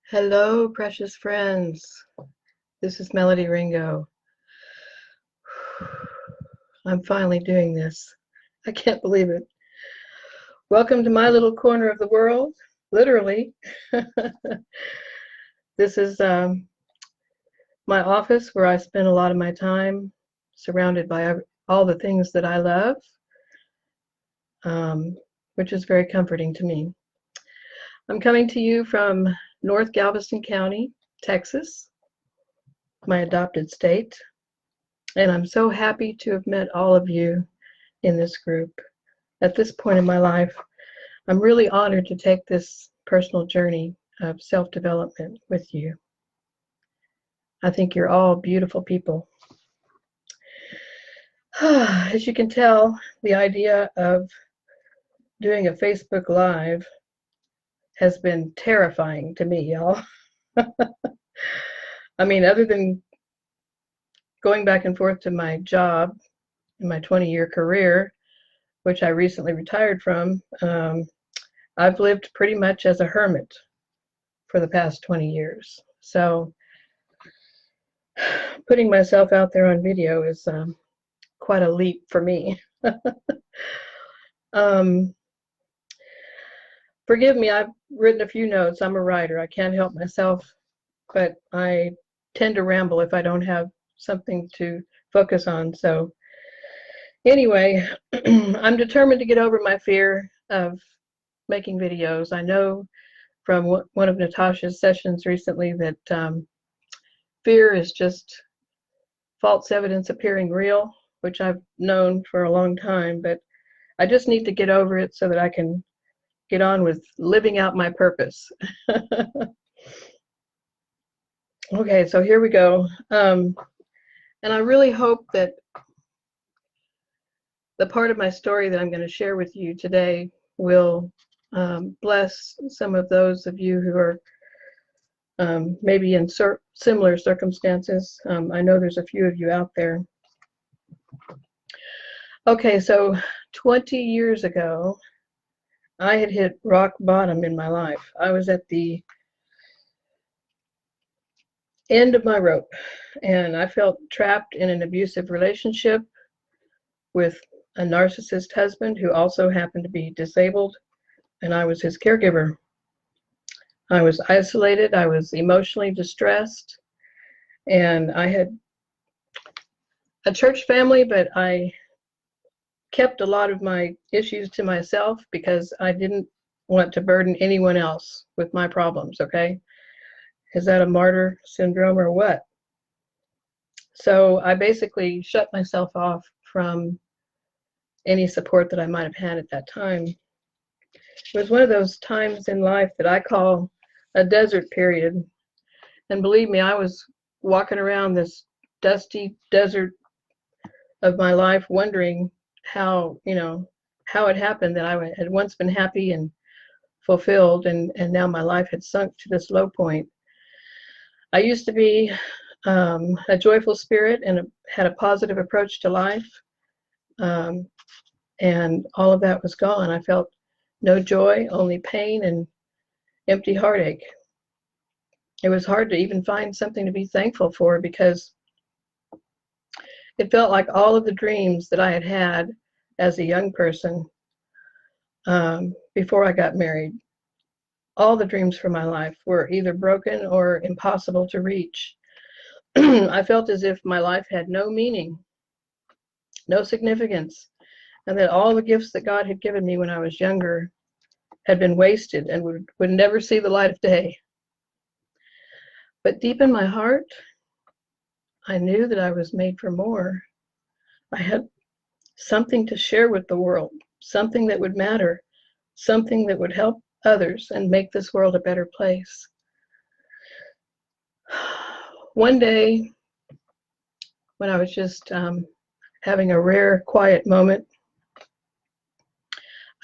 Hello, precious friends. This is Melody Ringo. I'm finally doing this. I can't believe it. Welcome to my little corner of the world, literally. This is my office where I spend a lot of my time surrounded by all the things that I love, which is very comforting to me. I'm coming to you from North Galveston County, Texas, my adopted state. And I'm so happy to have met all of you in this group. At this point in my life, I'm really honored to take this personal journey of self-development with you. I think you're all beautiful people. As you can tell, the idea of doing a Facebook Live has been terrifying to me, y'all. I mean, other than going back and forth to my job in my 20-year career, which I recently retired from, I've lived pretty much as a hermit for the past 20 years. So putting myself out there on video is quite a leap for me. Forgive me, I've written a few notes. I'm a writer. I can't help myself, but I tend to ramble if I don't have something to focus on. So anyway, I'm determined to get over my fear of making videos. I know from one of Natasha's sessions recently that fear is just false evidence appearing real, which I've known for a long time, but I just need to get over it so that I can get on with living out my purpose. Okay, so here we go. And I really hope that the part of my story that I'm going to share with you today will bless some of those of you who are maybe in similar circumstances. I know there's a few of you out there. Okay, so 20 years ago, I had hit rock bottom in my life. I was at the end of my rope, and I felt trapped in an abusive relationship with a narcissist husband who also happened to be disabled, and I was his caregiver. I was isolated, I was emotionally distressed, and I had a church family, but I kept a lot of my issues to myself because I didn't want to burden anyone else with my problems, okay? Is that a martyr syndrome or what? So I basically shut myself off from any support that I might have had at that time. It was one of those times in life that I call a desert period. And believe me, I was walking around this dusty desert of my life wondering how it happened that I had once been happy and fulfilled, and now my life had sunk to this low point. I used to be a joyful spirit and had a positive approach to life, and all of that was gone. I felt no joy, only pain and empty heartache. It was hard to even find something to be thankful for because it felt like all of the dreams that I had had as a young person before I got married, all the dreams for my life were either broken or impossible to reach. I felt as if my life had no meaning, no significance, and that all the gifts that God had given me when I was younger had been wasted and would never see the light of day. But deep in my heart, I knew that I was made for more. I had something to share with the world, something that would matter, something that would help others and make this world a better place. One day, when I was just having a rare, quiet moment,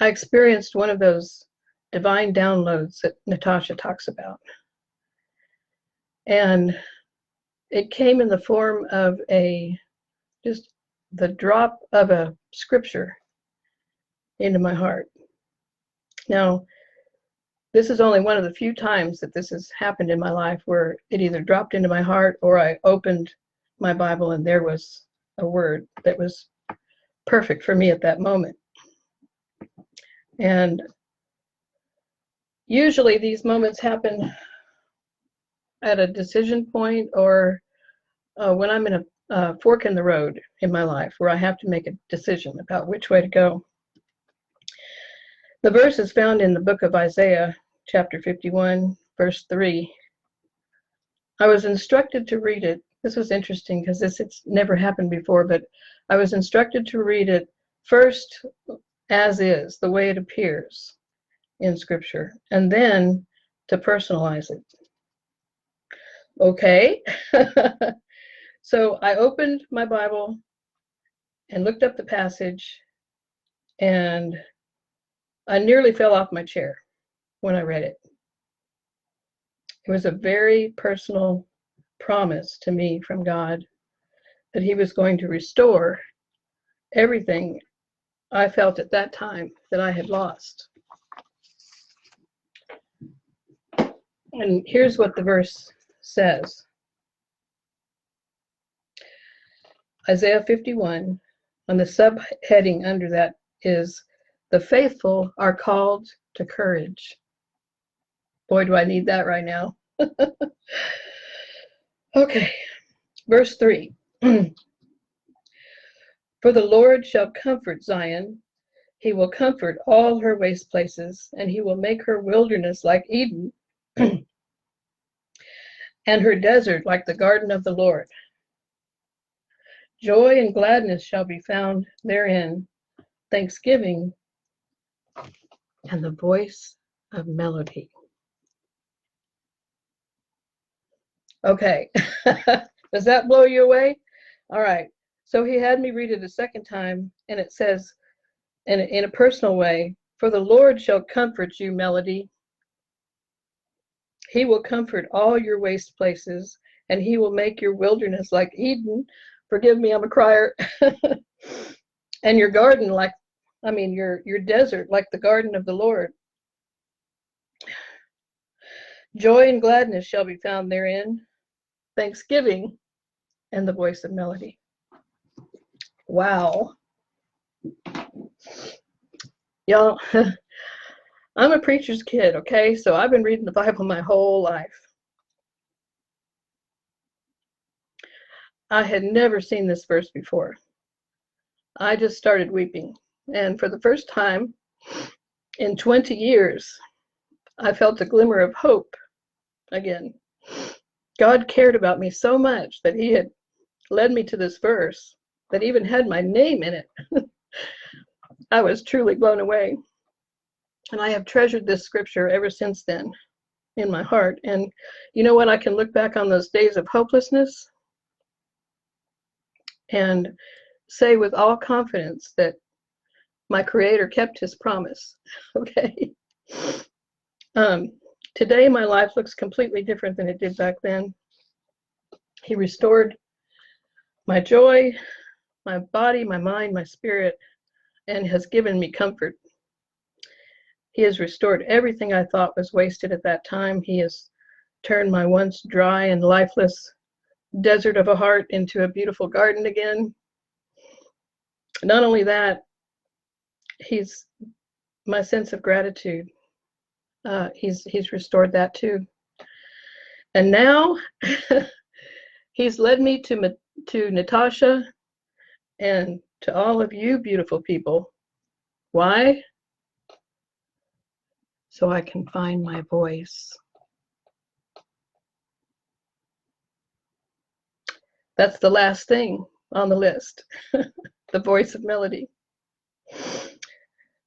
I experienced one of those divine downloads that Natasha talks about. And it came in the form of just the drop of a scripture into my heart. Now, This is only one of the few times that this has happened in my life where it either dropped into my heart or I opened my Bible and there was a word that was perfect for me at that moment. And usually these moments happen at a decision point or when I'm in a fork in the road in my life where I have to make a decision about which way to go. The verse is found in the book of Isaiah, chapter 51, verse 3. I was instructed to read it. This was interesting because it's never happened before, but I was instructed to read it first as is, the way it appears in Scripture, and then to personalize it. Okay. So I opened my Bible and looked up the passage, and I nearly fell off my chair when I read it. It was a very personal promise to me from God that He was going to restore everything I felt at that time that I had lost. And here's what the verse says. Isaiah 51, on the subheading under that is, the faithful are called to courage. Boy, do I need that right now. Okay, verse 3. For the Lord shall comfort Zion. He will comfort all her waste places, and He will make her wilderness like Eden, and her desert like the garden of the Lord. Joy and gladness shall be found therein, thanksgiving and the voice of melody. Okay, does that blow you away? All right, so he had me read it a second time, and it says, in a personal way, for the Lord shall comfort you, melody. He will comfort all your waste places, and He will make your wilderness like Eden. Forgive me, I'm a crier. And your garden your desert like the garden of the Lord. Joy and gladness shall be found therein, thanksgiving and the voice of melody. Wow. Y'all, I'm a preacher's kid, okay? So I've been reading the Bible my whole life. I had never seen this verse before. I just started weeping. And for the first time in 20 years, I felt a glimmer of hope again. God cared about me so much that He had led me to this verse that even had my name in it. I was truly blown away. And I have treasured this scripture ever since then in my heart. And you know what? I can look back on those days of hopelessness and say with all confidence that my Creator kept His promise. Okay. Today, my life looks completely different than it did back then. He restored my joy, my body, my mind, my spirit, and has given me comfort. He has restored everything I thought was wasted at that time. He has turned my once dry and lifeless desert of a heart into a beautiful garden again. Not only that, He's my sense of gratitude. He's restored that too. And now He's led me to Natasha and to all of you beautiful people. Why? So I can find my voice. That's the last thing on the list, the voice of melody.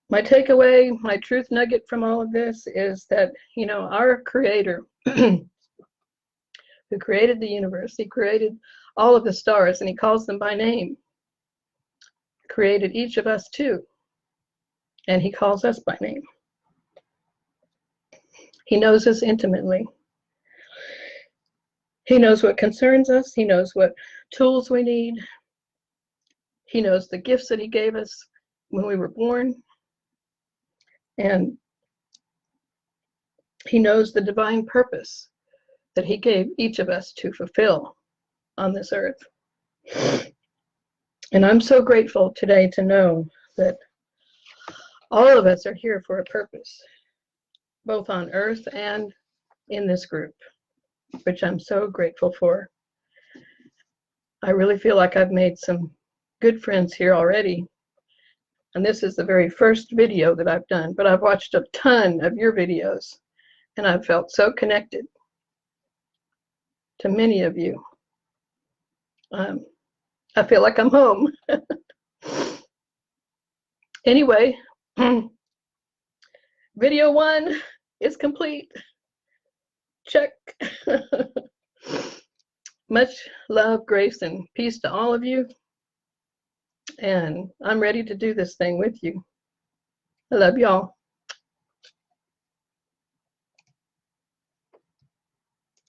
My takeaway, my truth nugget from all of this is that, our Creator, who created the universe, He created all of the stars, and He calls them by name, created each of us too, and He calls us by name. He knows us intimately. He knows what concerns us. He knows what tools we need. He knows the gifts that He gave us when we were born. And He knows the divine purpose that he gave each of us to fulfill on this earth. And I'm so grateful today to know that all of us are here for a purpose, both on earth and in this group, which I'm so grateful for. I really feel like I've made some good friends here already. And this is the very first video that I've done, but I've watched a ton of your videos, and I've felt so connected to many of you. I feel like I'm home. Anyway, video 1 is complete. Check. Much love, grace, and peace to all of you. And I'm ready to do this thing with you. I love y'all.